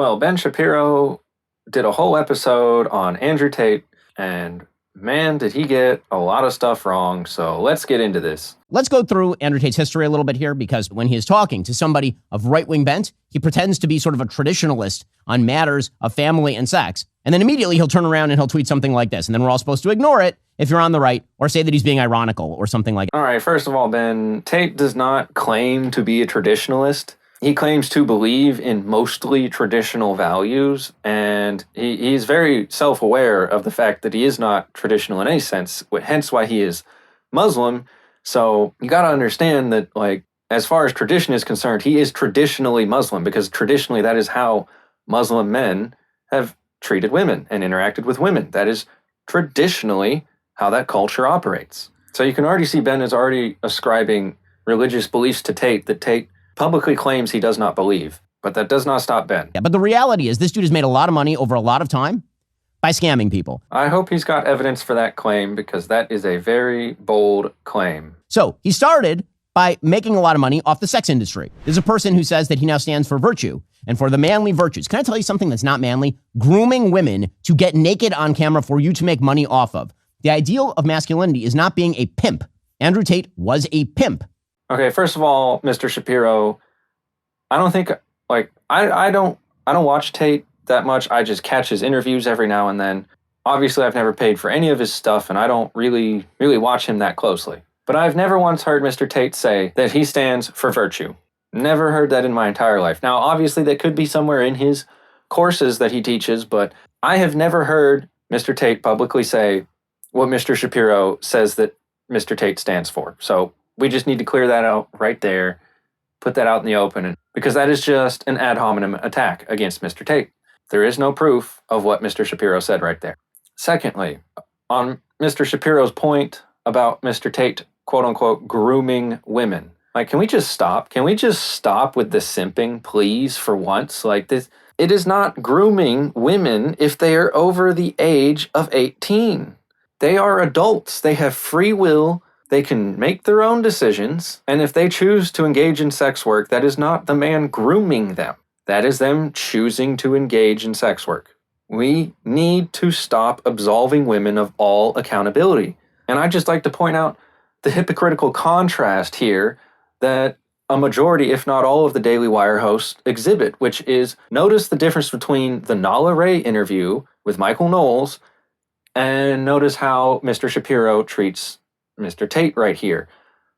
Well, Ben Shapiro did a whole episode on Andrew Tate, and man, did he get a lot of stuff wrong. So let's get into this. Let's go through Andrew Tate's history a little bit here, because when he is talking to somebody of right-wing bent, he pretends to be sort of a traditionalist on matters of family and sex. And then immediately he'll turn around and he'll tweet something like this. And then we're all supposed to ignore it if you're on the right, or say that he's being ironical or something like that. All right, first of all, Ben, Tate does not claim to be a traditionalist. He claims to believe in mostly traditional values, and he's very self-aware of the fact that he is not traditional in any sense, hence why he is Muslim. So you got to understand that, like, as far as tradition is concerned, he is traditionally Muslim, because traditionally that is how Muslim men have treated women and interacted with women. That is traditionally how that culture operates. So you can already see Ben is already ascribing religious beliefs to Tate that Tate publicly claims he does not believe, but that does not stop Ben. Yeah, but the reality is this dude has made a lot of money over a lot of time by scamming people. I hope he's got evidence for that claim, because that is a very bold claim. So he started by making a lot of money off the sex industry. There's a person who says that he now stands for virtue and for the manly virtues. Can I tell you something that's not manly? Grooming women to get naked on camera for you to make money off of. The ideal of masculinity is not being a pimp. Andrew Tate was a pimp. Okay, first of all, Mr. Shapiro, I don't think, like, I don't watch Tate that much. I just catch his interviews every now and then. Obviously, I've never paid for any of his stuff, and I don't really watch him that closely. But I've never once heard Mr. Tate say that he stands for virtue. Never heard that in my entire life. Now, obviously, that could be somewhere in his courses that he teaches, but I have never heard Mr. Tate publicly say what Mr. Shapiro says that Mr. Tate stands for. So we just need to clear that out right there, put that out in the open, because that is just an ad hominem attack against Mr. Tate. There is no proof of what Mr. Shapiro said right there. Secondly, on Mr. Shapiro's point about Mr. Tate, quote unquote, grooming women. Like, can we just stop? Can we just stop with the simping, please, for once? Like this, it is not grooming women if they are over the age of 18. They are adults. They have free will. They can make their own decisions, and if they choose to engage in sex work, that is not the man grooming them. That is them choosing to engage in sex work. We need to stop absolving women of all accountability. And I'd just like to point out the hypocritical contrast here that a majority, if not all, of the Daily Wire hosts exhibit, which is, notice the difference between the Nala Ray interview with Michael Knowles, and notice how Mr. Shapiro treats Mr. Tate right here.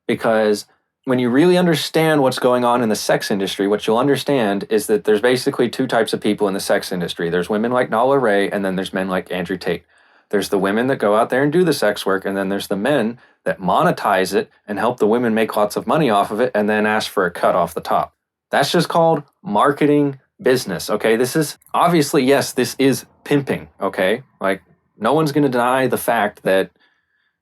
Because when you really understand what's going on in the sex industry, what you'll understand is that there's basically two types of people in the sex industry. There's women like Nala Ray, and then there's men like Andrew Tate. There's the women that go out there and do the sex work, and then there's the men that monetize it and help the women make lots of money off of it and then ask for a cut off the top. That's just called marketing business, okay? This is, obviously, yes, this is pimping, okay? Like, no one's going to deny the fact that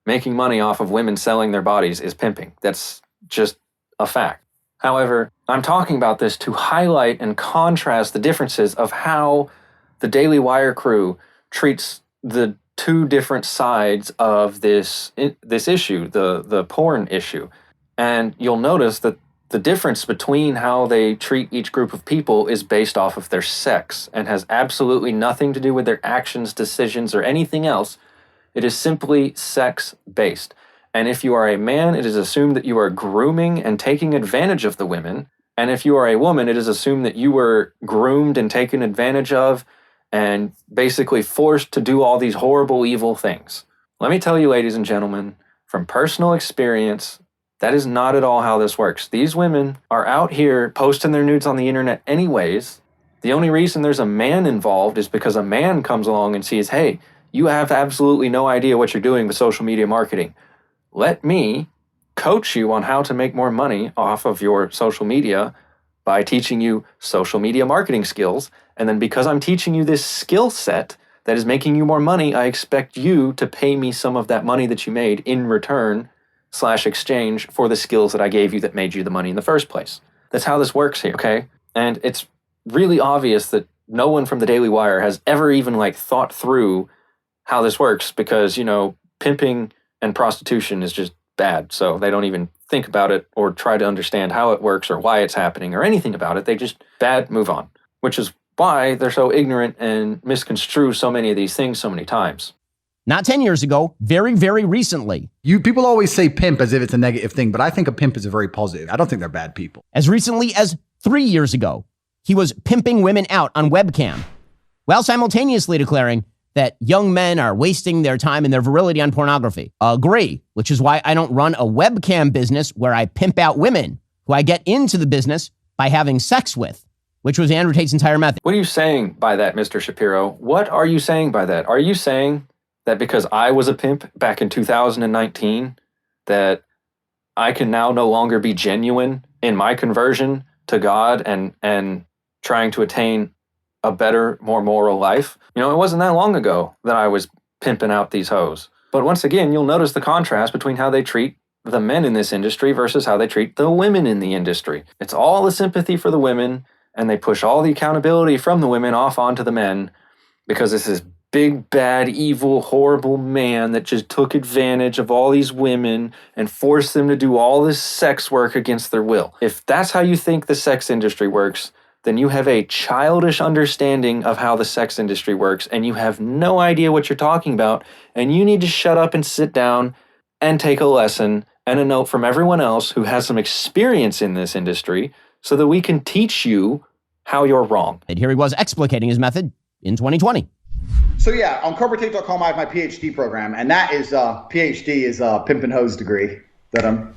making money off of women selling their bodies is pimping. That's just a fact. However, I'm talking about this to highlight and contrast the differences of how the Daily Wire crew treats the two different sides of this issue, the porn issue. And you'll notice that the difference between how they treat each group of people is based off of their sex and has absolutely nothing to do with their actions, decisions, or anything else. It is simply sex-based. And if you are a man, it is assumed that you are grooming and taking advantage of the women. And if you are a woman, it is assumed that you were groomed and taken advantage of and basically forced to do all these horrible, evil things. Let me tell you, ladies and gentlemen, from personal experience, that is not at all how this works. These women are out here posting their nudes on the internet anyways. The only reason there's a man involved is because a man comes along and sees, hey, you have absolutely no idea what you're doing with social media marketing. Let me coach you on how to make more money off of your social media by teaching you social media marketing skills. And then because I'm teaching you this skill set that is making you more money, I expect you to pay me some of that money that you made in return / exchange for the skills that I gave you that made you the money in the first place. That's how this works here, okay? And it's really obvious that no one from the Daily Wire has ever even thought through how this works because, pimping and prostitution is just bad. So they don't even think about it or try to understand how it works or why it's happening or anything about it. They just, bad, move on. Which is why they're so ignorant and misconstrue so many of these things so many times. Not 10 years ago, very, very recently. People always say pimp as if it's a negative thing, but I think a pimp is a very positive. I don't think they're bad people. As recently as 3 years ago, he was pimping women out on webcam, while simultaneously declaring that young men are wasting their time and their virility on pornography. Agree, which is why I don't run a webcam business where I pimp out women who I get into the business by having sex with, which was Andrew Tate's entire method. What are you saying by that, Mr. Shapiro? What are you saying by that? Are you saying that because I was a pimp back in 2019, that I can now no longer be genuine in my conversion to God and trying to attain a better, more moral life? You know, it wasn't that long ago that I was pimping out these hoes. But once again, you'll notice the contrast between how they treat the men in this industry versus how they treat the women in the industry. It's all the sympathy for the women, and they push all the accountability from the women off onto the men because this is big, bad, evil, horrible man that just took advantage of all these women and forced them to do all this sex work against their will. If that's how you think the sex industry works, then you have a childish understanding of how the sex industry works, and you have no idea what you're talking about, and you need to shut up and sit down and take a lesson and a note from everyone else who has some experience in this industry so that we can teach you how you're wrong. And here he was explicating his method in 2020. So yeah, on corporatate.com I have my PhD program, and that is PhD is a pimp and hose degree that I'm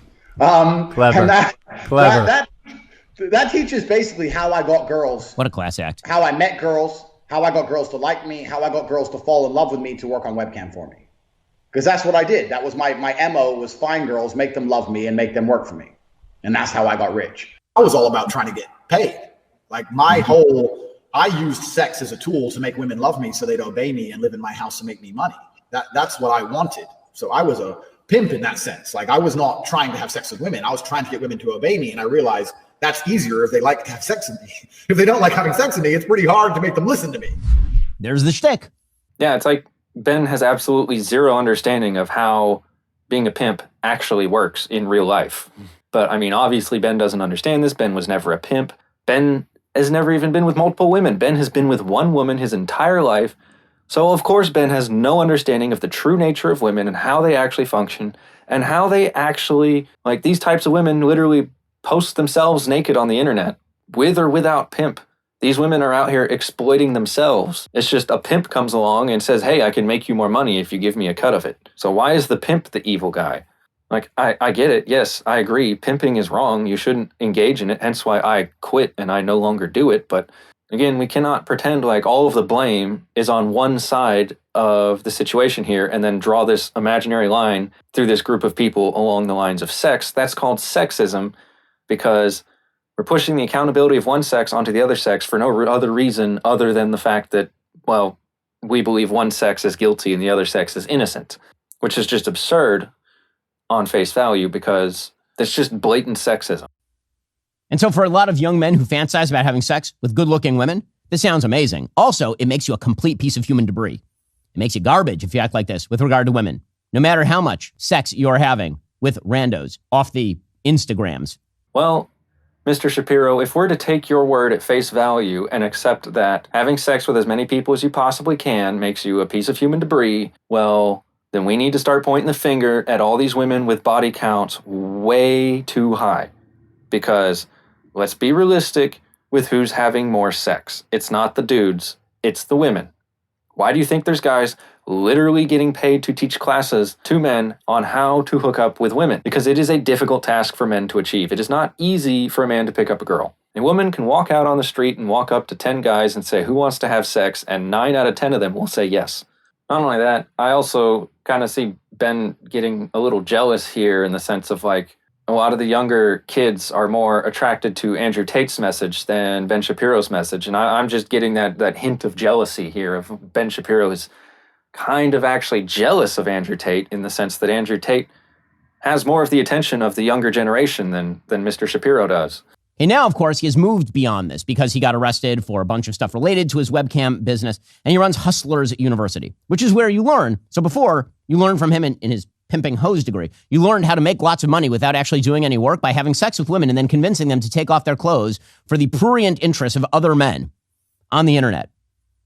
Clever. And Clever. that teaches basically how I got girls, What a class act. how I met girls, how I got girls to like me, how I got girls to fall in love with me to work on webcam for me. Because that's what I did. That was my MO, was find girls, make them love me, and make them work for me. And that's how I got rich. I was all about trying to get paid. Like I used sex as a tool to make women love me so they'd obey me and live in my house and make me money. That's what I wanted. So I was a pimp in that sense. Like I was not trying to have sex with women. I was trying to get women to obey me. And I realized that's easier if they like to have sex with me. If they don't like having sex with me, it's pretty hard to make them listen to me. There's the shtick. Yeah, it's like Ben has absolutely zero understanding of how being a pimp actually works in real life. But I mean, obviously Ben doesn't understand this. Ben was never a pimp. Ben has never even been with multiple women. Ben has been with one woman his entire life. So of course Ben has no understanding of the true nature of women and how they actually function and how they actually, like these types of women literally post themselves naked on the internet, with or without pimp. These women are out here exploiting themselves. It's just a pimp comes along and says, hey, I can make you more money if you give me a cut of it. So why is the pimp the evil guy? Like, I get it. Yes, I agree. Pimping is wrong. You shouldn't engage in it. Hence why I quit and I no longer do it. But again, we cannot pretend like all of the blame is on one side of the situation here and then draw this imaginary line through this group of people along the lines of sex. That's called sexism because we're pushing the accountability of one sex onto the other sex for no other reason other than the fact that, well, we believe one sex is guilty and the other sex is innocent, which is just absurd on face value because it's just blatant sexism. And so for a lot of young men who fantasize about having sex with good-looking women, this sounds amazing. Also, it makes you a complete piece of human debris. It makes you garbage if you act like this with regard to women, no matter how much sex you're having with randos off the Instagrams. Well, Mr. Shapiro, if we're to take your word at face value and accept that having sex with as many people as you possibly can makes you a piece of human debris, well, then we need to start pointing the finger at all these women with body counts way too high. Because let's be realistic with who's having more sex. It's not the dudes, it's the women. Why do you think there's guys literally getting paid to teach classes to men on how to hook up with women? Because it is a difficult task for men to achieve. It is not easy for a man to pick up a girl. A woman can walk out on the street and walk up to 10 guys and say, who wants to have sex? And 9 out of 10 of them will say yes. Not only that, I also kind of see Ben getting a little jealous here in the sense of like, a lot of the younger kids are more attracted to Andrew Tate's message than Ben Shapiro's message. And I'm just getting that hint of jealousy here of Ben Shapiro is kind of actually jealous of Andrew Tate in the sense that Andrew Tate has more of the attention of the younger generation than Mr. Shapiro does. And now, of course, he has moved beyond this because he got arrested for a bunch of stuff related to his webcam business, and he runs Hustlers University, which is where you learn. So before, you learned from him in his pimping hose degree. You learned how to make lots of money without actually doing any work by having sex with women and then convincing them to take off their clothes for the prurient interests of other men. on the internet.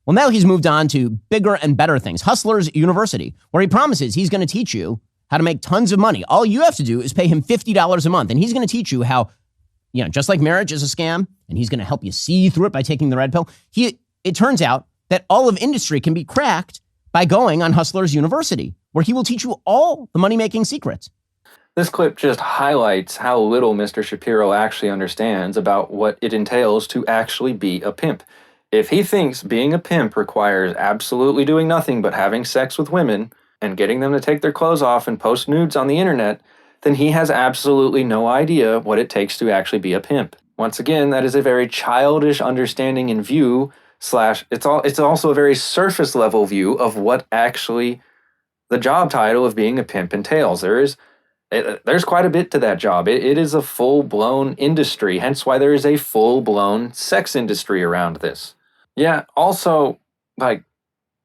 Well, now he's moved on to bigger and better things. Hustlers University, where he promises he's going to teach you how to make tons of money. All you have to do is pay him $50 a month, and he's going to teach you how, just like marriage is a scam, and he's going to help you see through it by taking the red pill. It turns out that all of industry can be cracked by going on Hustlers University, where he will teach you all the money-making secrets. This clip just highlights how little Mr. Shapiro actually understands about what it entails to actually be a pimp. If he thinks being a pimp requires absolutely doing nothing but having sex with women and getting them to take their clothes off and post nudes on the internet, then he has absolutely no idea what it takes to actually be a pimp. Once again, that is a very childish understanding and view / it's also a very surface level view of what actually the job title of being a pimp entails. There's quite a bit to that job. It is a full-blown industry, hence why there is a full-blown sex industry around this. Yeah, also,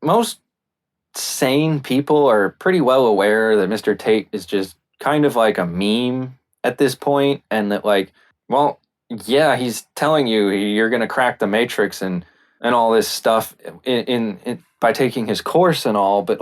most sane people are pretty well aware that Mr. Tate is just kind of like a meme at this point, and that he's telling you you're going to crack the matrix and all this stuff in by taking his course and all, but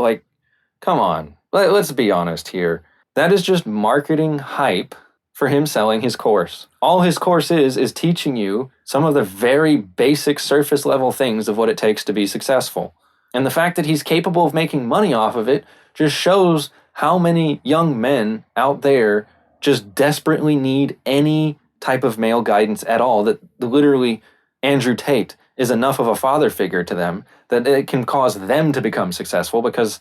come on, let's be honest here. That is just marketing hype for him selling his course. All his course is teaching you some of the very basic surface level things of what it takes to be successful. And the fact that he's capable of making money off of it just shows how many young men out there just desperately need any type of male guidance at all, that literally Andrew Tate is enough of a father figure to them that it can cause them to become successful. Because,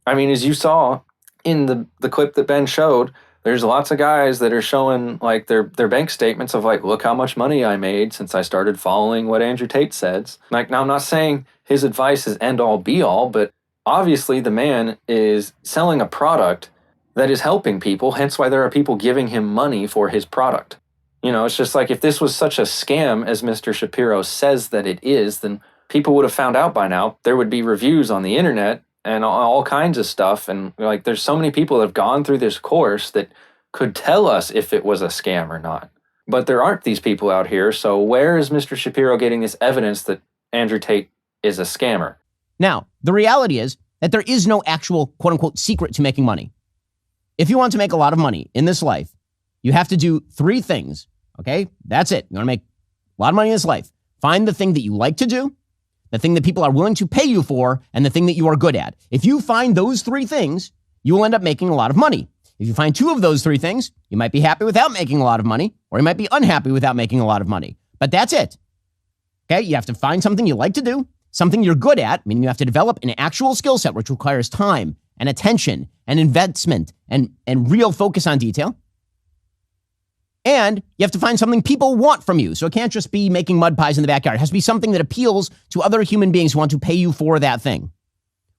as you saw in the clip that Ben showed, there's lots of guys that are showing their bank statements of look how much money I made since I started following what Andrew Tate says. Now I'm not saying his advice is end all be all, but obviously the man is selling a product that is helping people, hence why there are people giving him money for his product. It's just if this was such a scam as Mr. Shapiro says that it is, then people would have found out by now. There would be reviews on the internet and all kinds of stuff. And there's so many people that have gone through this course that could tell us if it was a scam or not. But there aren't these people out here. So where is Mr. Shapiro getting this evidence that Andrew Tate is a scammer? Now, the reality is that there is no actual quote unquote secret to making money. If you want to make a lot of money in this life, you have to do 3 things. Okay, that's it. You want to make a lot of money in this life. Find the thing that you like to do, the thing that people are willing to pay you for, and the thing that you are good at. If you find those 3 things, you will end up making a lot of money. If you find 2 of those 3 things, you might be happy without making a lot of money, or you might be unhappy without making a lot of money. But that's it. Okay, you have to find something you like to do, something you're good at, meaning you have to develop an actual skill set, which requires time and attention and investment and real focus on detail. And you have to find something people want from you. So it can't just be making mud pies in the backyard. It has to be something that appeals to other human beings who want to pay you for that thing,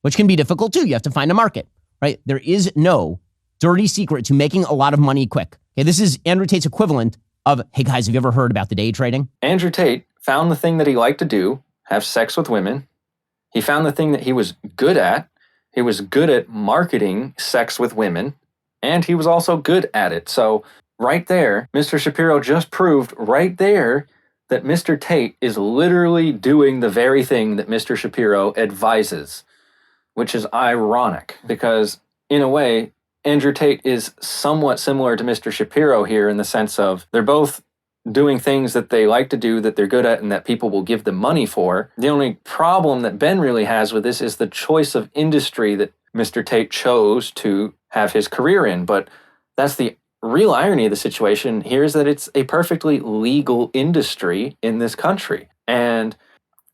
which can be difficult too. You have to find a market, right? There is no dirty secret to making a lot of money quick. Okay, this is Andrew Tate's equivalent of, hey guys, have you ever heard about the day trading? Andrew Tate found the thing that he liked to do, have sex with women. He found the thing that he was good at. He was good at marketing sex with women, and he was also good at it. So right there, Mr. Shapiro just proved right there that Mr. Tate is literally doing the very thing that Mr. Shapiro advises, which is ironic because, in a way, Andrew Tate is somewhat similar to Mr. Shapiro here in the sense of they're both doing things that they like to do, that they're good at, and that people will give them money for. The only problem that Ben really has with this is the choice of industry that Mr. Tate chose to have his career in. But that's the real irony of the situation here, is that it's a perfectly legal industry in this country. And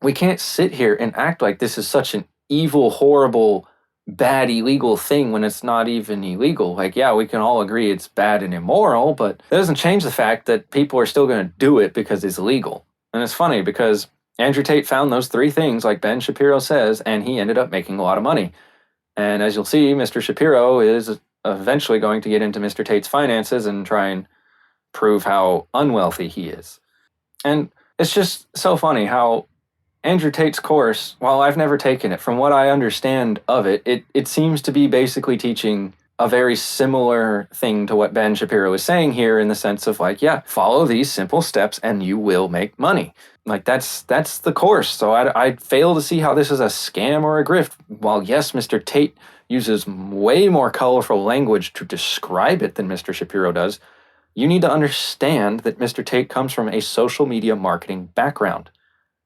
we can't sit here and act like this is such an evil, horrible, bad, illegal thing when it's not even illegal. Yeah, we can all agree it's bad and immoral, but that doesn't change the fact that people are still going to do it because it's legal. And it's funny because Andrew Tate found those 3 things, like Ben Shapiro says, and he ended up making a lot of money. And as you'll see, Mr. Shapiro is eventually going to get into Mr. Tate's finances and try and prove how unwealthy he is. And it's just so funny how Andrew Tate's course, while I've never taken it, from what I understand of it, it seems to be basically teaching a very similar thing to what Ben Shapiro is saying here, in the sense of like, yeah, follow these simple steps and you will make money. Like that's the course. So I fail to see how this is a scam or a grift. While yes, Mr. Tate uses way more colorful language to describe it than Mr. Shapiro does, you need to understand that Mr. Tate comes from a social media marketing background.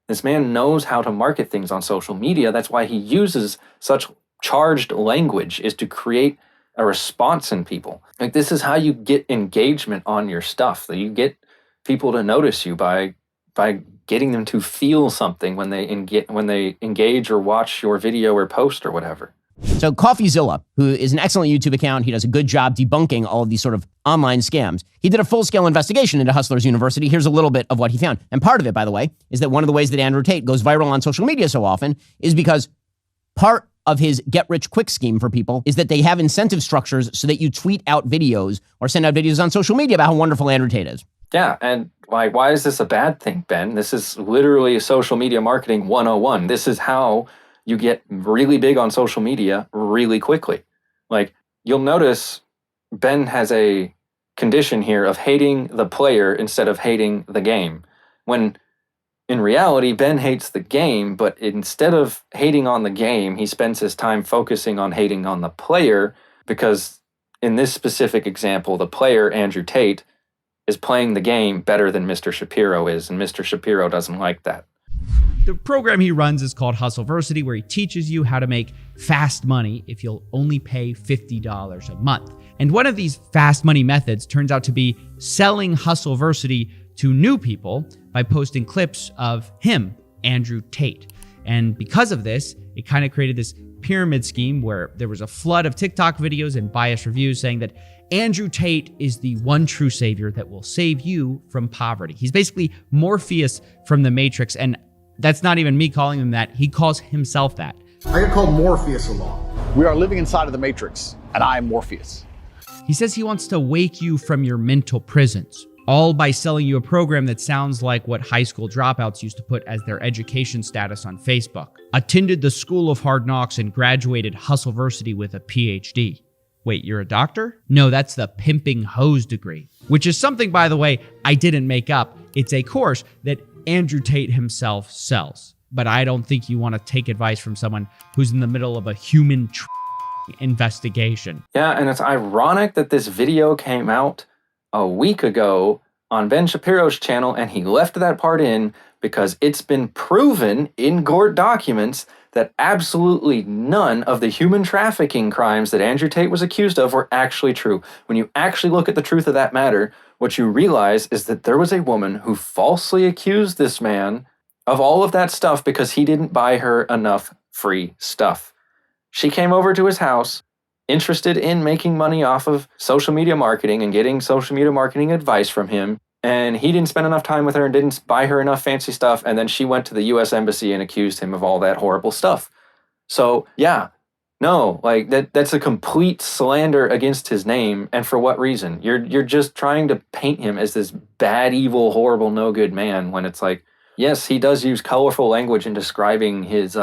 This man knows how to market things on social media. That's why he uses such charged language, is to create a response in people. Like, this is how you get engagement on your stuff. That you get people to notice you by getting them to feel something when they engage or watch your video or post or whatever. So CoffeeZilla, who is an excellent YouTube account, he does a good job debunking all of these sort of online scams. He did a full-scale investigation into Hustlers University. Here's a little bit of what he found. And part of it, by the way, is that one of the ways that Andrew Tate goes viral on social media so often is because part of his get-rich-quick scheme for people is that they have incentive structures so that you tweet out videos or send out videos on social media about how wonderful Andrew Tate is. Yeah, and why is this a bad thing, Ben? This is literally social media marketing 101. This is how you get really big on social media really quickly. Like, you'll notice Ben has a condition here of hating the player instead of hating the game. When in reality, Ben hates the game, but instead of hating on the game, he spends his time focusing on hating on the player, because in this specific example, the player, Andrew Tate, is playing the game better than Mr. Shapiro is, and Mr. Shapiro doesn't like that. The program he runs is called Hustleversity, where he teaches you how to make fast money if you'll only pay $50 a month. And one of these fast money methods turns out to be selling Hustleversity to new people by posting clips of him, Andrew Tate. And because of this, it kind of created this pyramid scheme where there was a flood of TikTok videos and biased reviews saying that Andrew Tate is the one true savior that will save you from poverty. He's basically Morpheus from the Matrix, and that's not even me calling him that. He calls himself that. I get called Morpheus a lot. We are living inside of the Matrix, and I am Morpheus. He says he wants to wake you from your mental prisons, all by selling you a program that sounds like what high school dropouts used to put as their education status on Facebook. Attended the School of Hard Knocks and graduated Hustleversity with a PhD. Wait, you're a doctor? No, that's the pimping hose degree, which is something, by the way, I didn't make up. It's a course that Andrew Tate himself sells. But I don't think you want to take advice from someone who's in the middle of a human investigation. Yeah, and it's ironic that this video came out a week ago on Ben Shapiro's channel, and he left that part in because it's been proven in court documents that absolutely none of the human trafficking crimes that Andrew Tate was accused of were actually true. When you actually look at the truth of that matter, what you realize is that there was a woman who falsely accused this man of all of that stuff because he didn't buy her enough free stuff. She came over to his house, interested in making money off of social media marketing and getting social media marketing advice from him, and he didn't spend enough time with her and didn't buy her enough fancy stuff, and then she went to the U.S. Embassy and accused him of all that horrible stuff. So, yeah, no, like that's a complete slander against his name, and for what reason? You're just trying to paint him as this bad, evil, horrible, no good man, when it's like, yes, he does use colorful language in describing his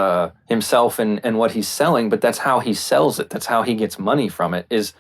himself and what he's selling, but that's how he sells it. That's how he gets money from it, is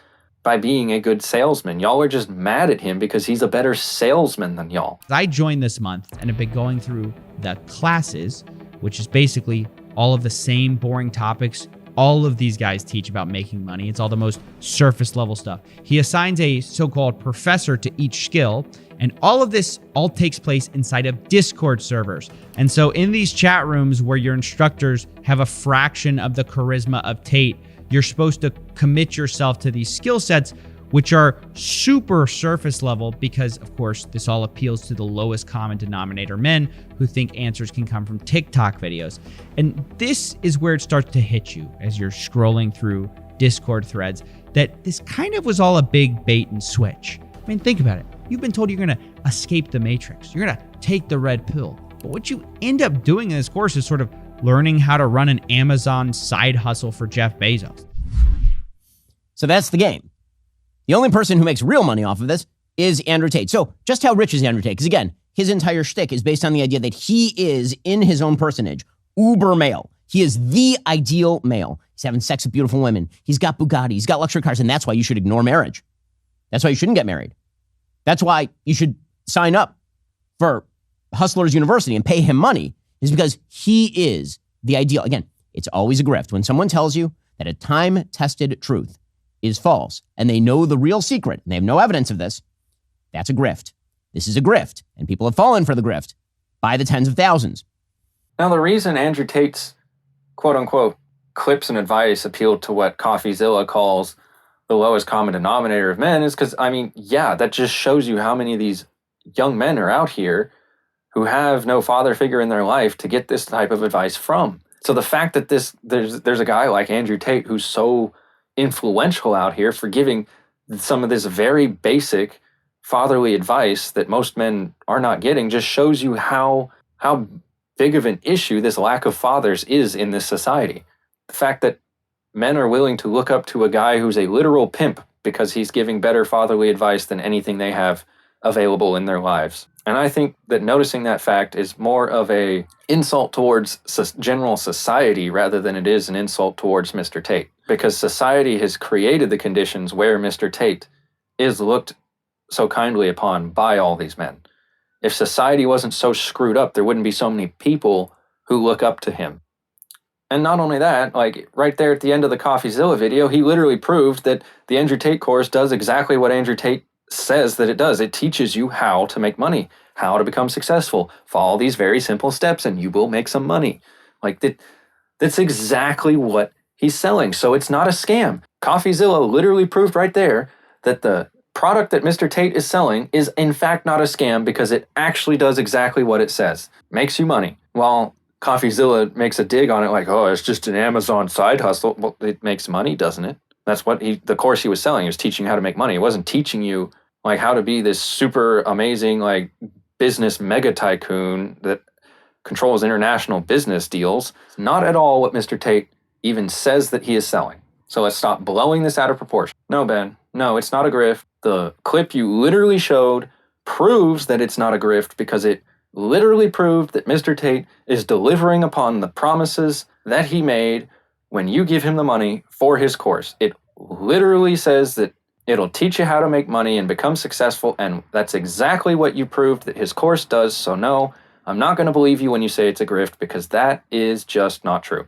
by being a good salesman. Y'all are just mad at him because he's a better salesman than y'all. I joined this month and have been going through the classes, which is basically all of the same boring topics all of these guys teach about making money. It's all the most surface level stuff. He assigns a so-called professor to each skill, and all of this all takes place inside of Discord servers. And so in these chat rooms where your instructors have a fraction of the charisma of Tate, you're supposed to commit yourself to these skill sets, which are super surface level because, of course, this all appeals to the lowest common denominator men who think answers can come from TikTok videos. And this is where it starts to hit you as you're scrolling through Discord threads, that this kind of was all a big bait and switch. I mean, think about it. You've been told you're going to escape the Matrix. You're going to take the red pill. But what you end up doing in this course is sort of learning how to run an Amazon side hustle for Jeff Bezos. So that's the game. The only person who makes real money off of this is Andrew Tate. So just how rich is Andrew Tate? Because again, his entire shtick is based on the idea that he is, in his own personage, uber male. He is the ideal male. He's having sex with beautiful women. He's got Bugatti. He's got luxury cars. And that's why you should ignore marriage. That's why you shouldn't get married. That's why you should sign up for Hustlers University and pay him money, is because he is the ideal. Again, it's always a grift. When someone tells you that a time-tested truth is false and they know the real secret and they have no evidence of this, that's a grift. This is a grift. And people have fallen for the grift by the tens of thousands. Now, the reason Andrew Tate's quote-unquote clips and advice appealed to what CoffeeZilla calls the lowest common denominator of men is because, I mean, yeah, that just shows you how many of these young men are out here who have no father figure in their life to get this type of advice from. So the fact that there's a guy like Andrew Tate who's so influential out here for giving some of this very basic fatherly advice that most men are not getting just shows you how big of an issue this lack of fathers is in this society. The fact that men are willing to look up to a guy who's a literal pimp because he's giving better fatherly advice than anything they have available in their lives. And I think that noticing that fact is more of a insult towards general society rather than it is an insult towards Mr. Tate. Because society has created the conditions where Mr. Tate is looked so kindly upon by all these men. If society wasn't so screwed up, there wouldn't be so many people who look up to him. And not only that, like right there at the end of the CoffeeZilla video, he literally proved that the Andrew Tate course does exactly what Andrew Tate says that it does. It teaches you how to make money, how to become successful. Follow these very simple steps and you will make some money. Like that's exactly what he's selling. So it's not a scam. CoffeeZilla literally proved right there that the product that Mr. Tate is selling is in fact not a scam because it actually does exactly what it says. Makes you money. While CoffeeZilla makes a dig on it like, oh, it's just an Amazon side hustle. Well, it makes money, doesn't it? That's what the course he was selling. He was teaching you how to make money. It wasn't teaching you like how to be this super amazing like business mega tycoon that controls international business deals. It's not at all what Mr. Tate even says that he is selling. So let's stop blowing this out of proportion. No, Ben. No, it's not a grift. The clip you literally showed proves that it's not a grift because it literally proved that Mr. Tate is delivering upon the promises that he made when you give him the money for his course. It literally says that it'll teach you how to make money and become successful, and that's exactly what you proved that his course does. So no, I'm not going to believe you when you say it's a grift because that is just not true.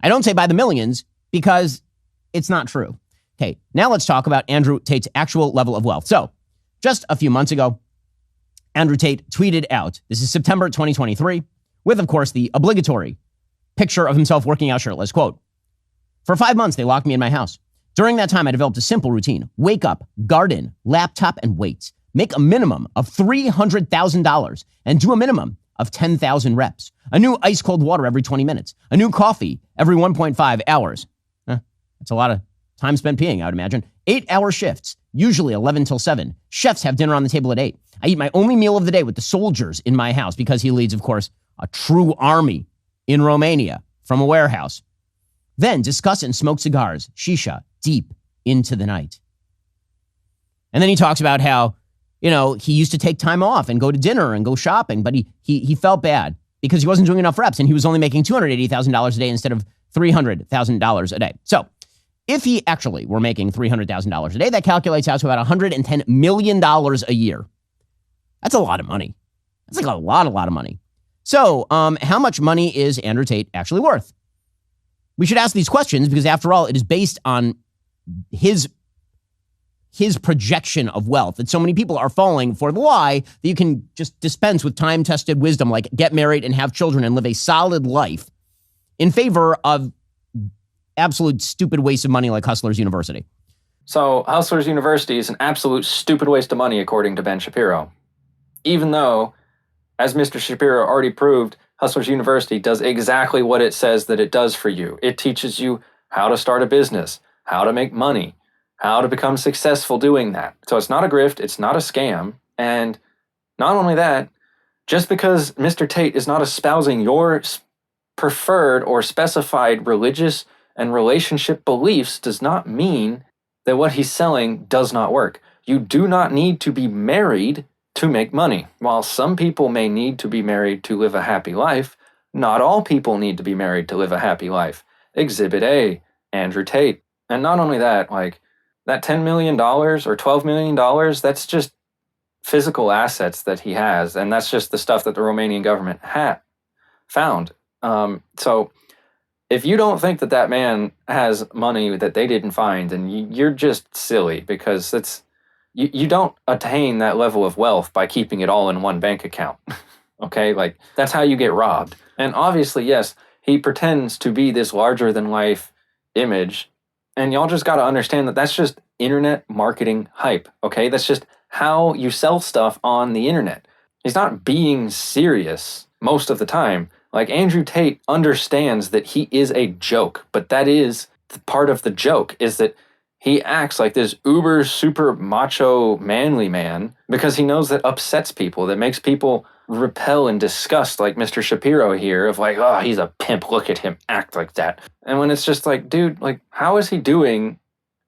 I don't say by the millions because it's not true. Okay, now let's talk about Andrew Tate's actual level of wealth. So, just a few months ago, Andrew Tate tweeted out, this is September 2023, with, of course, the obligatory picture of himself working out shirtless. Quote, "For 5 months, they locked me in my house. During that time, I developed a simple routine. Wake up, garden, laptop, and weights. Make a minimum of $300,000 and do a minimum of 10,000 reps. A new ice cold water every 20 minutes. A new coffee every 1.5 hours. That's a lot of time spent peeing, I would imagine. 8-hour shifts, usually 11 till 7. Chefs have dinner on the table at 8. I eat my only meal of the day with the soldiers in my house because he leads, of course, a true army in Romania from a warehouse. Then discuss and smoke cigars, shisha, deep into the night." And then he talks about how, he used to take time off and go to dinner and go shopping, but he felt bad because he wasn't doing enough reps and he was only making $280,000 a day instead of $300,000 a day. So if he actually were making $300,000 a day, that calculates out to about $110 million a year. That's a lot of money. That's like a lot of money. So how much money is Andrew Tate actually worth? We should ask these questions because, after all, it is based on his projection of wealth that so many people are falling for the lie that you can just dispense with time-tested wisdom like get married and have children and live a solid life in favor of absolute stupid waste of money like Hustlers University. So Hustlers University is an absolute stupid waste of money, according to Ben Shapiro. Even though, as Mr. Shapiro already proved, Hustlers University does exactly what it says that it does for you. It teaches you how to start a business, how to make money, how to become successful doing that. So it's not a grift, it's not a scam. And not only that, just because Mr. Tate is not espousing your preferred or specified religious and relationship beliefs does not mean that what he's selling does not work. You do not need to be married to make money. While some people may need to be married to live a happy life, not all people need to be married to live a happy life. Exhibit A, Andrew Tate. And not only that, like that $10 million or $12 million, that's just physical assets that he has. And that's just the stuff that the Romanian government found. So if you don't think that that man has money that they didn't find, then you're just silly, because you don't attain that level of wealth by keeping it all in one bank account. Okay, like that's how you get robbed. And obviously, yes, he pretends to be this larger than life image, and y'all just got to understand that that's just internet marketing hype. Okay, that's just how you sell stuff on the internet. He's not being serious most of the time. Like, Andrew Tate understands that he is a joke, but that is part of the joke, is that he acts like this uber super macho manly man because he knows that upsets people, that makes people repel and disgust, like Mr. Shapiro here, of like, oh, he's a pimp, look at him act like that. And when it's just like, dude, like, how is he doing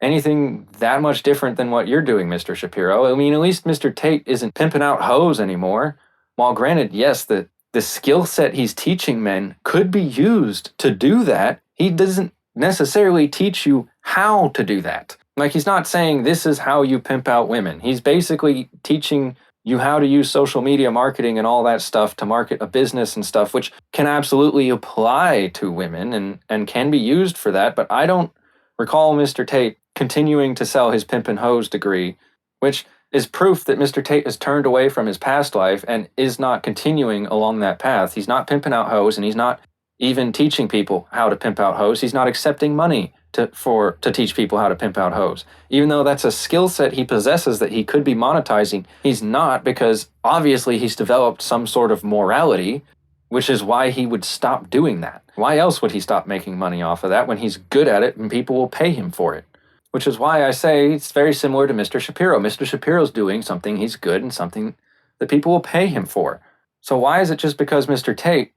anything that much different than what you're doing, Mr. Shapiro? I mean, at least Mr. Tate isn't pimping out hoes anymore. While granted, yes, the skill set he's teaching men could be used to do that, he doesn't necessarily teach you how to do that. Like, he's not saying this is how you pimp out women. He's basically teaching you how to use social media marketing and all that stuff to market a business and stuff, which can absolutely apply to women and can be used for that. But I don't recall Mr. Tate continuing to sell his pimp and hose degree, which is proof that Mr. Tate has turned away from his past life and is not continuing along that path. He's not pimping out hoes, and he's not even teaching people how to pimp out hoes. He's not accepting money to teach people how to pimp out hoes. Even though that's a skill set he possesses that he could be monetizing, he's not, because obviously he's developed some sort of morality, which is why he would stop doing that. Why else would he stop making money off of that when he's good at it and people will pay him for it? Which is why I say it's very similar to Mr. Shapiro. Mr. Shapiro's doing something he's good and something that people will pay him for. So why is it just because Mr. Tate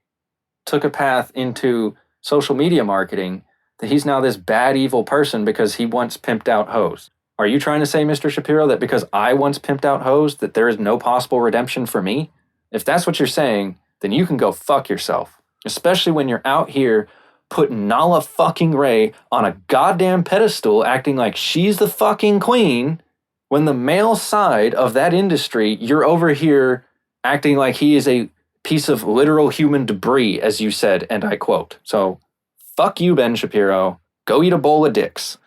took a path into social media marketing that he's now this bad, evil person because he once pimped out hoes? Are you trying to say, Mr. Shapiro, that because I once pimped out hoes, that there is no possible redemption for me? If that's what you're saying, then you can go fuck yourself. Especially when you're out here putting Nala fucking Ray on a goddamn pedestal, acting like she's the fucking queen, when the male side of that industry, you're over here acting like he is a piece of literal human debris, as you said, and I quote. So, fuck you, Ben Shapiro. Go eat a bowl of dicks.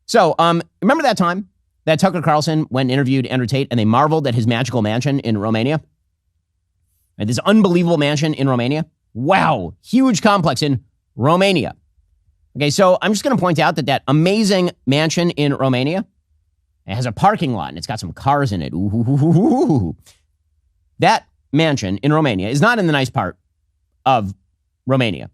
So, remember that time that Tucker Carlson went and interviewed Andrew Tate and they marveled at his magical mansion in Romania? And this unbelievable mansion in Romania? Wow, huge complex in Romania. Okay, so I'm just going to point out that amazing mansion in Romania, it has a parking lot and it's got some cars in it. Ooh. That mansion in Romania is not in the nice part of Romania.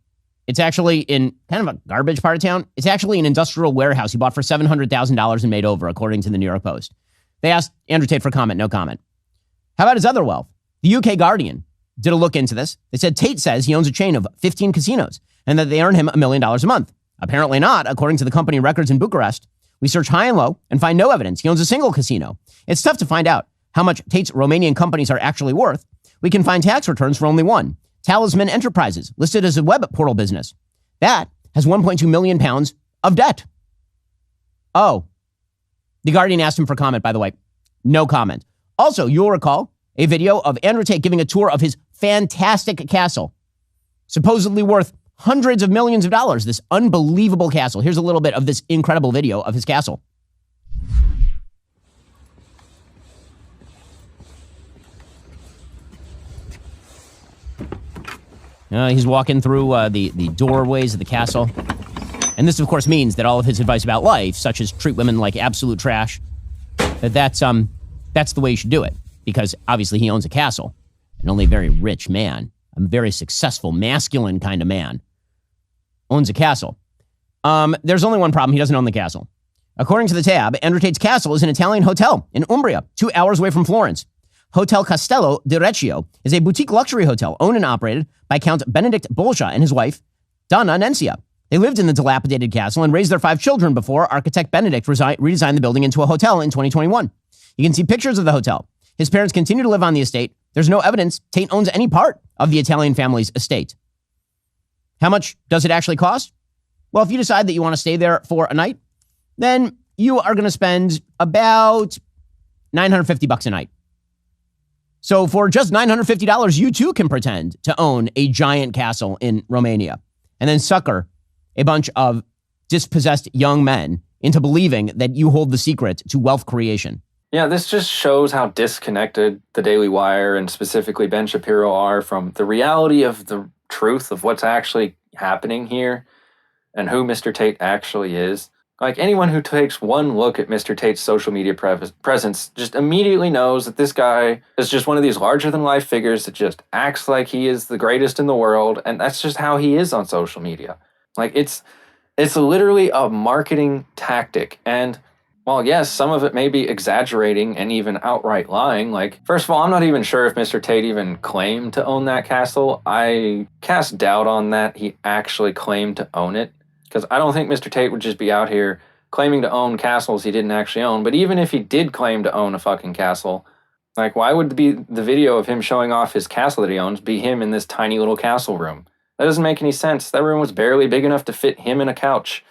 It's actually in kind of a garbage part of town. It's actually an industrial warehouse he bought for $700,000 and made over, according to the New York Post. They asked Andrew Tate for comment, no comment. How about his other wealth? The UK Guardian did a look into this. They said Tate says he owns a chain of 15 casinos and that they earn him $1 million a month. Apparently not, according to the company records in Bucharest. We search high and low and find no evidence he owns a single casino. It's tough to find out how much Tate's Romanian companies are actually worth. We can find tax returns for only one. Talisman Enterprises, listed as a web portal business. That has 1.2 million pounds of debt. Oh, the Guardian asked him for comment, by the way. No comment. Also, you'll recall a video of Andrew Tate giving a tour of his fantastic castle, supposedly worth hundreds of millions of dollars, this unbelievable castle. Here's a little bit of this incredible video of his castle. He's walking through the doorways of the castle. And this, of course, means that all of his advice about life, such as treat women like absolute trash, that's the way you should do it. Because obviously he owns a castle. And only a very rich man, a very successful, masculine kind of man, owns a castle. There's only one problem. He doesn't own the castle. According to the tab, Andrew Tate's castle is an Italian hotel in Umbria, 2 hours away from Florence. Hotel Castello di Reccio is a boutique luxury hotel owned and operated by Count Benedict Bolsha and his wife, Donna Nencia. They lived in the dilapidated castle and raised their 5 children before architect Benedict redesigned the building into a hotel in 2021. You can see pictures of the hotel. His parents continue to live on the estate. There's no evidence Tate owns any part of the Italian family's estate. How much does it actually cost? Well, if you decide that you want to stay there for a night, then you are going to spend about $950 a night. So for just $950, you too can pretend to own a giant castle in Romania and then sucker a bunch of dispossessed young men into believing that you hold the secret to wealth creation. Yeah, this just shows how disconnected the Daily Wire and specifically Ben Shapiro are from the reality of the truth of what's actually happening here and who Mr. Tate actually is. Like, anyone who takes one look at Mr. Tate's social media presence just immediately knows that this guy is just one of these larger-than-life figures that just acts like he is the greatest in the world, and that's just how he is on social media. Like, it's literally a marketing tactic, and while yes, some of it may be exaggerating and even outright lying, like, first of all, I'm not even sure if Mr. Tate even claimed to own that castle. I cast doubt on that he actually claimed to own it. Because I don't think Mr. Tate would just be out here claiming to own castles he didn't actually own. But even if he did claim to own a fucking castle, like, why would the video of him showing off his castle that he owns be him in this tiny little castle room? That doesn't make any sense. That room was barely big enough to fit him in a couch.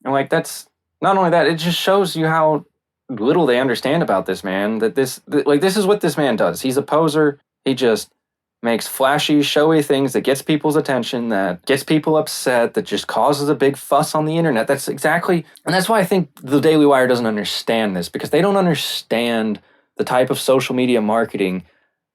And like, that's not only that, it just shows you how little they understand about this man. That this is what this man does. He's a poser. He just makes flashy, showy things that gets people's attention, that gets people upset, that just causes a big fuss on the internet. That's exactly, and that's why I think the Daily Wire doesn't understand this, because they don't understand the type of social media marketing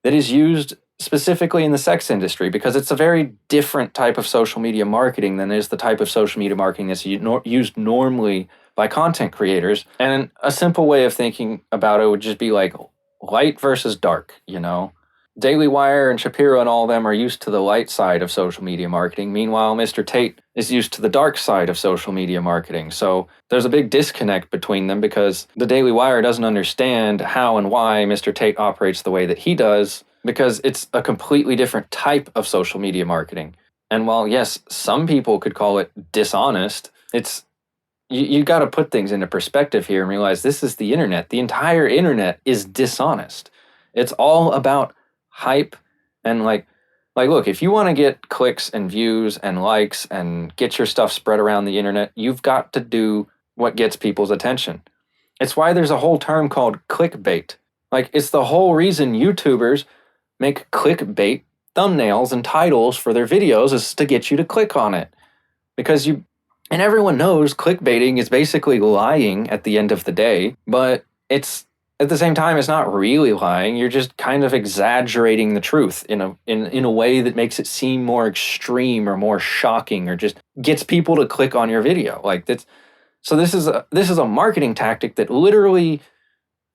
that is used specifically in the sex industry, because it's a very different type of social media marketing than is the type of social media marketing that's used normally by content creators. And a simple way of thinking about it would just be like light versus dark, you know? Daily Wire and Shapiro and all of them are used to the light side of social media marketing. Meanwhile, Mr. Tate is used to the dark side of social media marketing. So there's a big disconnect between them, because the Daily Wire doesn't understand how and why Mr. Tate operates the way that he does, because it's a completely different type of social media marketing. And while, yes, some people could call it dishonest, it's you got to put things into perspective here and realize this is the internet. The entire internet is dishonest. It's all about hype and like look, if you want to get clicks and views and likes and get your stuff spread around the internet, you've got to do what gets people's attention. It's why there's a whole term called clickbait. Like, it's the whole reason YouTubers make clickbait thumbnails and titles for their videos is to get you to click on it. Because and everyone knows clickbaiting is basically lying at the end of the day, but it's at the same time, it's not really lying. You're just kind of exaggerating the truth in a way that makes it seem more extreme or more shocking, or just gets people to click on your video. Like, that's so this is a marketing tactic that literally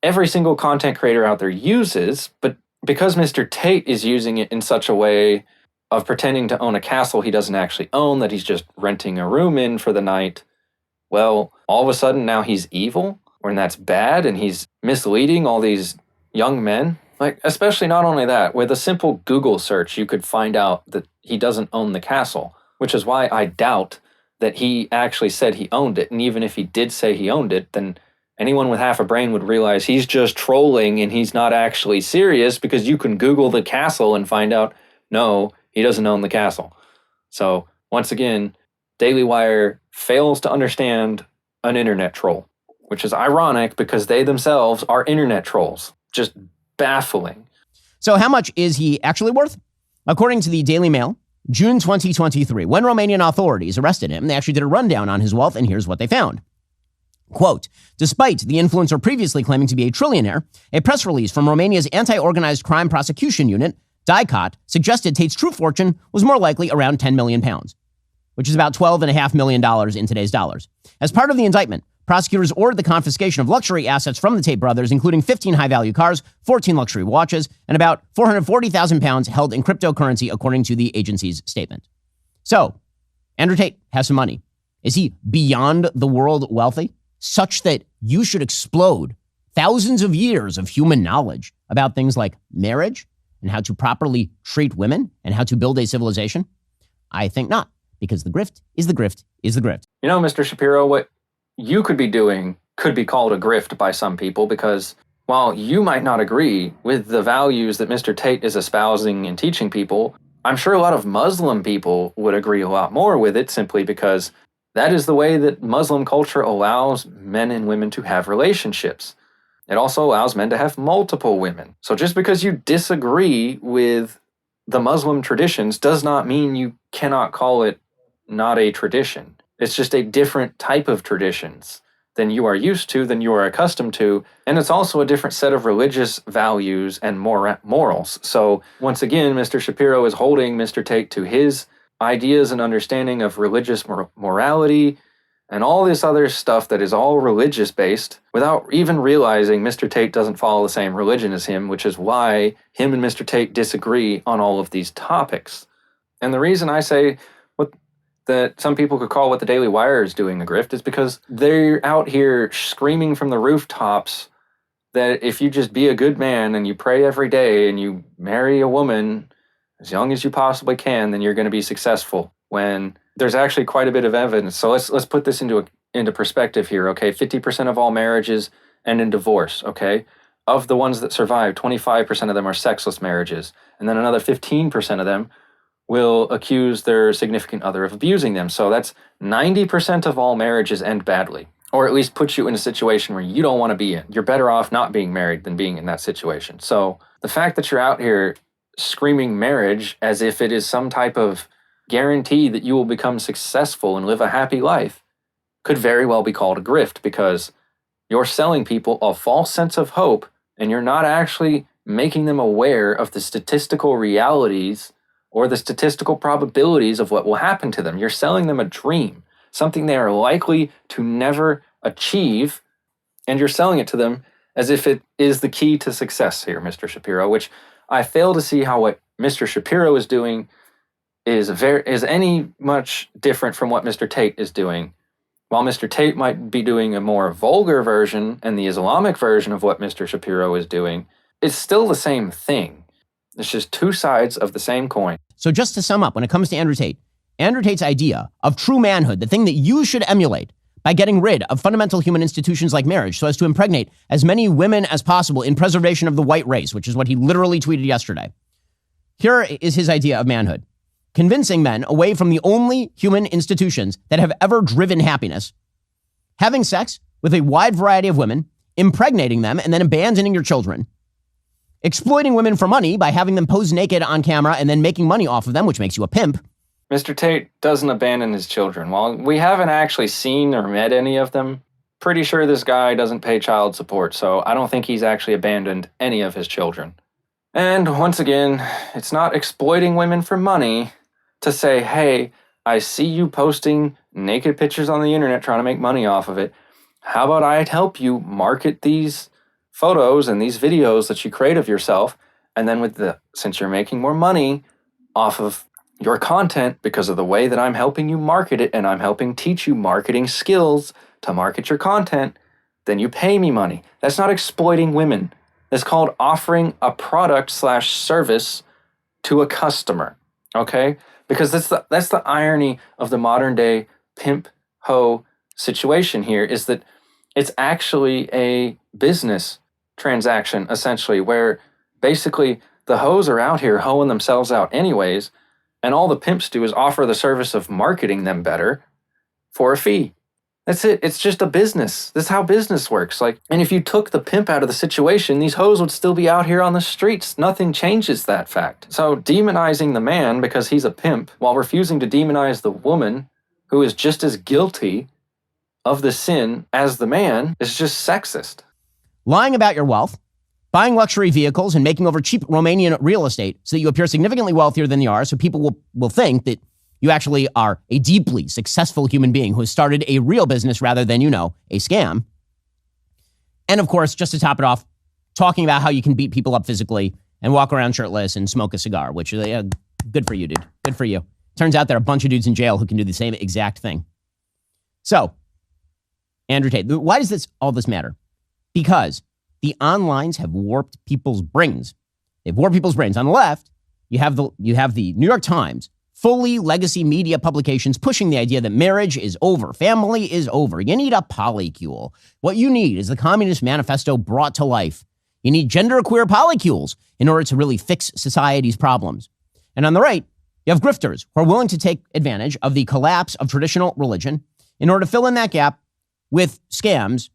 every single content creator out there uses, but because Mr. Tate is using it in such a way of pretending to own a castle he doesn't actually own, that he's just renting a room in for the night, well, all of a sudden now he's evil. When that's bad, and he's misleading all these young men. Like, especially not only that, with a simple Google search, you could find out that he doesn't own the castle, which is why I doubt that he actually said he owned it. And even if he did say he owned it, then anyone with half a brain would realize he's just trolling and he's not actually serious, because you can Google the castle and find out, no, he doesn't own the castle. So once again, Daily Wire fails to understand an internet troll, which is ironic because they themselves are internet trolls. Just baffling. So how much is he actually worth? According to the Daily Mail, June 2023, when Romanian authorities arrested him, they actually did a rundown on his wealth, and here's what they found. Quote, despite the influencer previously claiming to be a trillionaire, a press release from Romania's anti-organized crime prosecution unit, DICOT, suggested Tate's true fortune was more likely around 10 million pounds, which is about $12.5 million in today's dollars. As part of the indictment, prosecutors ordered the confiscation of luxury assets from the Tate brothers, including 15 high-value cars, 14 luxury watches, and about 440,000 pounds held in cryptocurrency, according to the agency's statement. So, Andrew Tate has some money. Is he beyond the world wealthy, such that you should explode thousands of years of human knowledge about things like marriage and how to properly treat women and how to build a civilization? I think not, because the grift is the grift is the grift. You know, Mr. Shapiro, what you could be doing could be called a grift by some people, because while you might not agree with the values that Mr. Tate is espousing and teaching people, I'm sure a lot of Muslim people would agree a lot more with it, simply because That is the way that Muslim culture allows men and women to have relationships. It also allows men to have multiple women. So just because you disagree with the Muslim traditions does not mean you cannot call it not a tradition. It's just a different type of traditions than you are used to, than you are accustomed to. And it's also a different set of religious values and morals. So once again, Mr. Shapiro is holding Mr. Tate to his ideas and understanding of religious morality and all this other stuff that is all religious based without even realizing Mr. Tate doesn't follow the same religion as him, which is why him and Mr. Tate disagree on all of these topics. And the reason I say that some people could call what the Daily Wire is doing a grift is because they're out here screaming from the rooftops that if you just be a good man and you pray every day and you marry a woman as young as you possibly can, then you're going to be successful, when there's actually quite a bit of evidence. So let's put this into perspective here, okay? 50% of all marriages end in divorce, okay? Of the ones that survive, 25% of them are sexless marriages, and then another 15% of them will accuse their significant other of abusing them. So that's 90% of all marriages end badly, or at least put you in a situation where you don't want to be in. You're better off not being married than being in that situation. So the fact that you're out here screaming marriage as if it is some type of guarantee that you will become successful and live a happy life could very well be called a grift, because you're selling people a false sense of hope and you're not actually making them aware of the statistical realities or the statistical probabilities of what will happen to them. You're selling them a dream, something they are likely to never achieve, and you're selling it to them as if it is the key to success here, Mr. Shapiro, which I fail to see how what Mr. Shapiro is doing is any much different from what Mr. Tate is doing. While Mr. Tate might be doing a more vulgar version and the Islamic version of what Mr. Shapiro is doing, it's still the same thing. It's just two sides of the same coin. So just to sum up, when it comes to Andrew Tate's idea of true manhood, the thing that you should emulate by getting rid of fundamental human institutions like marriage so as to impregnate as many women as possible in preservation of the white race, which is what he literally tweeted yesterday. Here is his idea of manhood: convincing men away from the only human institutions that have ever driven happiness, having sex with a wide variety of women, impregnating them, and then abandoning your children, exploiting women for money by having them pose naked on camera and then making money off of them, which makes you a pimp. Mr. Tate doesn't abandon his children. While we haven't actually seen or met any of them, pretty sure this guy doesn't pay child support, so I don't think he's actually abandoned any of his children. And once again, it's not exploiting women for money to say, hey, I see you posting naked pictures on the internet trying to make money off of it. How about I help you market these photos and these videos that you create of yourself, and then since you're making more money off of your content because of the way that I'm helping you market it and I'm helping teach you marketing skills to market your content, then you pay me money. That's not exploiting women. That's called offering a product/service to a customer, okay? Because that's the irony of the modern day pimp hoe situation here, is that it's actually a business transaction, essentially, where basically the hoes are out here hoeing themselves out anyways, and all the pimps do is offer the service of marketing them better for a fee. That's it. It's just a business. That's how business works. And if you took the pimp out of the situation, these hoes would still be out here on the streets. Nothing changes that fact. So demonizing the man because he's a pimp while refusing to demonize the woman who is just as guilty of the sin as the man is just sexist. Lying about your wealth, buying luxury vehicles, and making over cheap Romanian real estate so that you appear significantly wealthier than you are, so people will think that you actually are a deeply successful human being who has started a real business rather than, a scam. And of course, just to top it off, talking about how you can beat people up physically and walk around shirtless and smoke a cigar, which is good for you, dude. Good for you. Turns out there are a bunch of dudes in jail who can do the same exact thing. So, Andrew Tate, why does all this matter? Because the onlines have warped people's brains. They've warped people's brains. On the left, you have the New York Times, fully legacy media publications pushing the idea that marriage is over, family is over. You need a polycule. What you need is the Communist Manifesto brought to life. You need genderqueer polycules in order to really fix society's problems. And on the right, you have grifters who are willing to take advantage of the collapse of traditional religion in order to fill in that gap with scams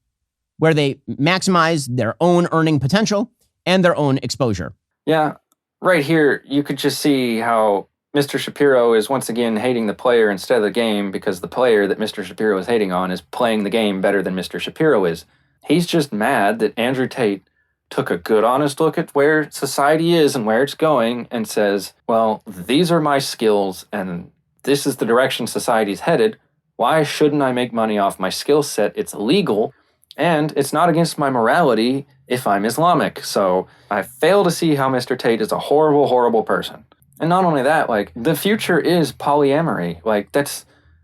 where they maximize their own earning potential and their own exposure. Yeah, right here, you could just see how Mr. Shapiro is once again hating the player instead of the game, because the player that Mr. Shapiro is hating on is playing the game better than Mr. Shapiro is. He's just mad that Andrew Tate took a good, honest look at where society is and where it's going and says, well, these are my skills and this is the direction society's headed. Why shouldn't I make money off my skill set? It's legal and it's not against my morality if I'm Islamic. So I fail to see how Mr. Tate is a horrible, horrible person. And not only that, like, the future is polyamory. Like,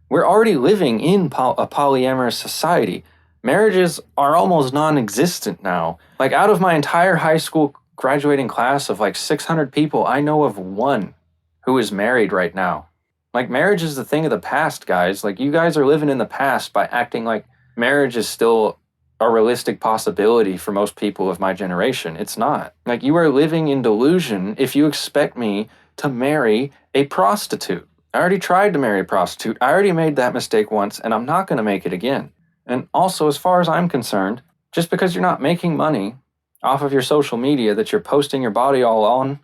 we're already living in a polyamorous society. Marriages are almost non-existent now. Like, out of my entire high school graduating class of like 600 people, I know of one who is married right now. Like, marriage is the thing of the past, guys. Like, you guys are living in the past by acting like marriage is still a realistic possibility for most people of my generation. It's not. Like, you are living in delusion if you expect me to marry a prostitute. I already tried to marry a prostitute. I already made that mistake once, and I'm not going to make it again. And also, as far as I'm concerned, just because you're not making money off of your social media that you're posting your body all on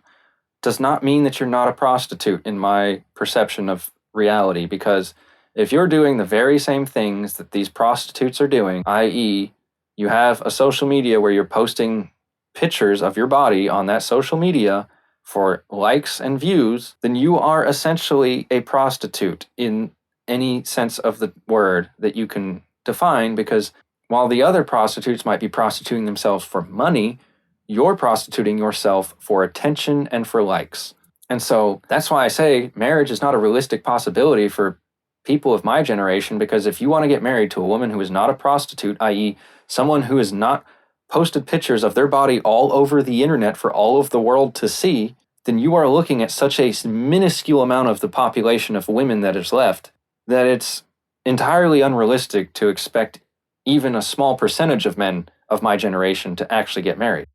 does not mean that you're not a prostitute in my perception of reality. Because if you're doing the very same things that these prostitutes are doing, i.e., you have a social media where you're posting pictures of your body on that social media for likes and views, then you are essentially a prostitute in any sense of the word that you can define, because while the other prostitutes might be prostituting themselves for money, you're prostituting yourself for attention and for likes. And so that's why I say marriage is not a realistic possibility for people of my generation, because if you want to get married to a woman who is not a prostitute, i.e., someone who has not posted pictures of their body all over the internet for all of the world to see, then you are looking at such a minuscule amount of the population of women that is left that it's entirely unrealistic to expect even a small percentage of men of my generation to actually get married.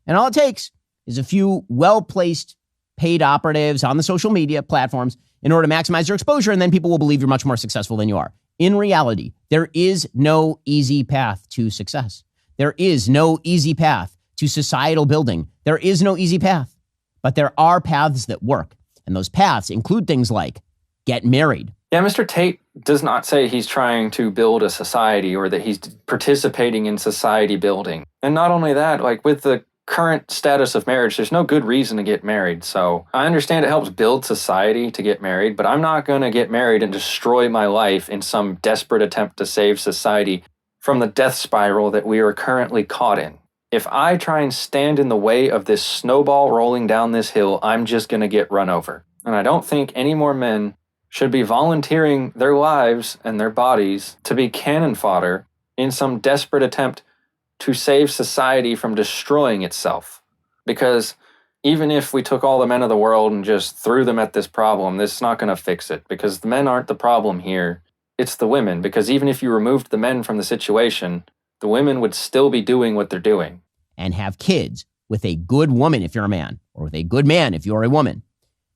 And all it takes is a few well-placed paid operatives on the social media platforms in order to maximize your exposure, and then people will believe you're much more successful than you are. In reality, there is no easy path to success. There is no easy path to societal building. There is no easy path. But there are paths that work. And those paths include things like get married. Yeah, Mr. Tate does not say he's trying to build a society or that he's participating in society building. And not only that, like, with the current status of marriage, there's no good reason to get married. So I understand it helps build society to get married, but I'm not going to get married and destroy my life in some desperate attempt to save society from the death spiral that we are currently caught in. If I try and stand in the way of this snowball rolling down this hill, I'm just going to get run over. And I don't think any more men should be volunteering their lives and their bodies to be cannon fodder in some desperate attempt to save society from destroying itself. Because even if we took all the men of the world and just threw them at this problem, this is not going to fix it, because the men aren't the problem here. It's the women, because even if you removed the men from the situation, the women would still be doing what they're doing. And have kids with a good woman if you're a man, or with a good man if you're a woman.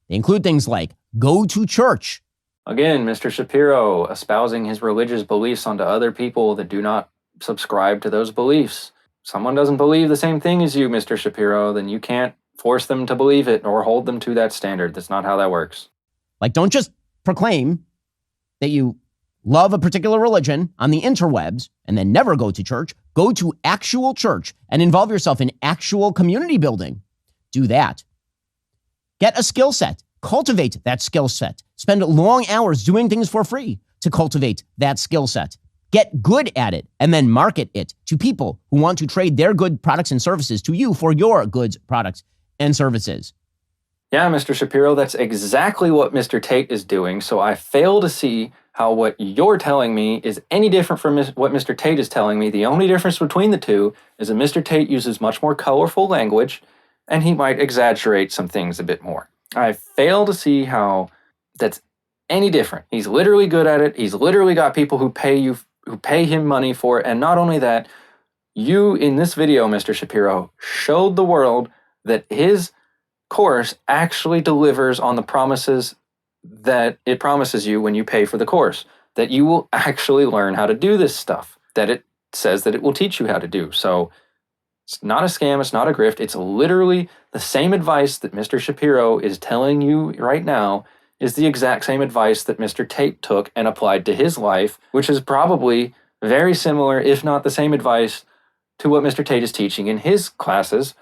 They include things like go to church. Again, Mr. Shapiro espousing his religious beliefs onto other people that do not subscribe to those beliefs. If someone doesn't believe the same thing as you, Mr. Shapiro, then you can't force them to believe it or hold them to that standard. That's not how that works. Like, don't just proclaim that you love a particular religion on the interwebs and then never go to church. Go to actual church and involve yourself in actual community building. Do that. Get a skill set. Cultivate that skill set. Spend long hours doing things for free to cultivate that skill set. Get good at it and then market it to people who want to trade their good products and services to you for your goods, products, and services. Yeah, Mr. Shapiro, that's exactly what Mr. Tate is doing. So I fail to see how what you're telling me is any different from what Mr. Tate is telling me. The only difference between the two is that Mr. Tate uses much more colorful language and he might exaggerate some things a bit more. I fail to see how that's any different. He's literally good at it. He's literally got people who pay him money for it. And not only that, you in this video, Mr. Shapiro, showed the world that his course actually delivers on the promises that it promises you when you pay for the course. that you will actually learn how to do this stuff that it says that it will teach you how to do. So it's not a scam, it's not a grift. It's literally the same advice that Mr. Shapiro is telling you right now is the exact same advice that Mr. Tate took and applied to his life, which is probably very similar, if not the same advice, to what Mr. Tate is teaching in his classes,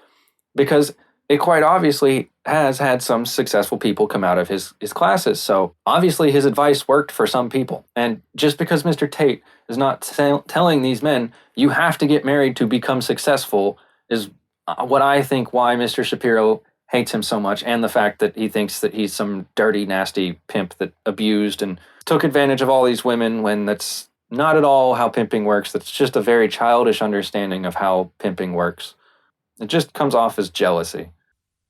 because it quite obviously has had some successful people come out of his classes. So obviously his advice worked for some people. And just because Mr. Tate is not telling these men, you have to get married to become successful, is what I think why Mr. Shapiro hates him so much, and the fact that he thinks that he's some dirty, nasty pimp that abused and took advantage of all these women, when that's not at all how pimping works. That's just a very childish understanding of how pimping works. It just comes off as jealousy.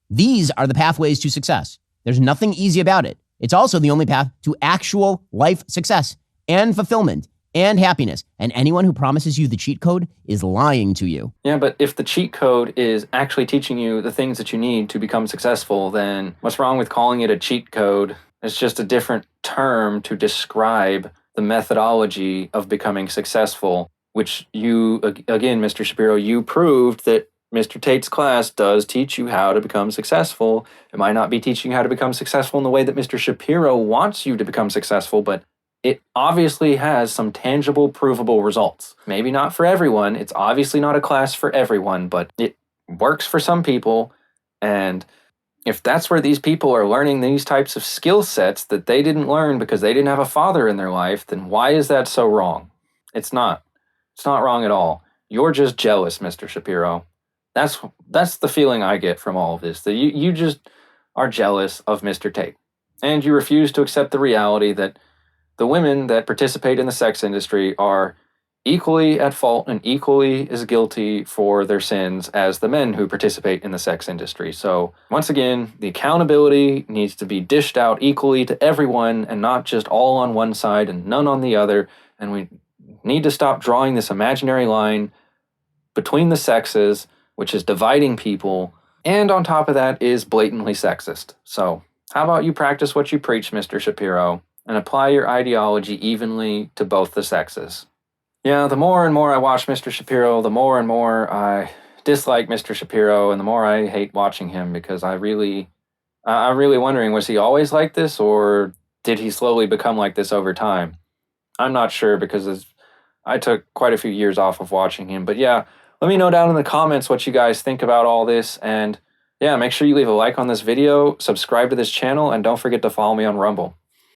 These are the pathways to success. There's nothing easy about it. It's also the only path to actual life success and fulfillment and happiness. And anyone who promises you the cheat code is lying to you. Yeah, but if the cheat code is actually teaching you the things that you need to become successful, then what's wrong with calling it a cheat code? It's just a different term to describe the methodology of becoming successful, which you, again, Mr. Shapiro, you proved that Mr. Tate's class does teach you how to become successful. It might not be teaching you how to become successful in the way that Mr. Shapiro wants you to become successful, but it obviously has some tangible, provable results. Maybe not for everyone. It's obviously not a class for everyone, but it works for some people. And if that's where these people are learning these types of skill sets that they didn't learn because they didn't have a father in their life, then why is that so wrong? It's not. It's not wrong at all. You're just jealous, Mr. Shapiro. That's the feeling I get from all of this, that you just are jealous of Mr. Tate. And you refuse to accept the reality that the women that participate in the sex industry are equally at fault and equally as guilty for their sins as the men who participate in the sex industry. So once again, the accountability needs to be dished out equally to everyone and not just all on one side and none on the other. And we need to stop drawing this imaginary line between the sexes, which is dividing people, and on top of that is blatantly sexist. So how about you practice what you preach, Mr. Shapiro, and apply your ideology evenly to both the sexes? Yeah, the more and more I watch Mr. Shapiro, the more and more I dislike Mr. Shapiro, and the more I hate watching him, because I'm really wondering, was he always like this, or did he slowly become like this over time? I'm not sure, because I took quite a few years off of watching him. But yeah, let me know down in the comments what you guys think about all this. And yeah, make sure you leave a like on this video, subscribe to this channel, and don't forget to follow me on Rumble.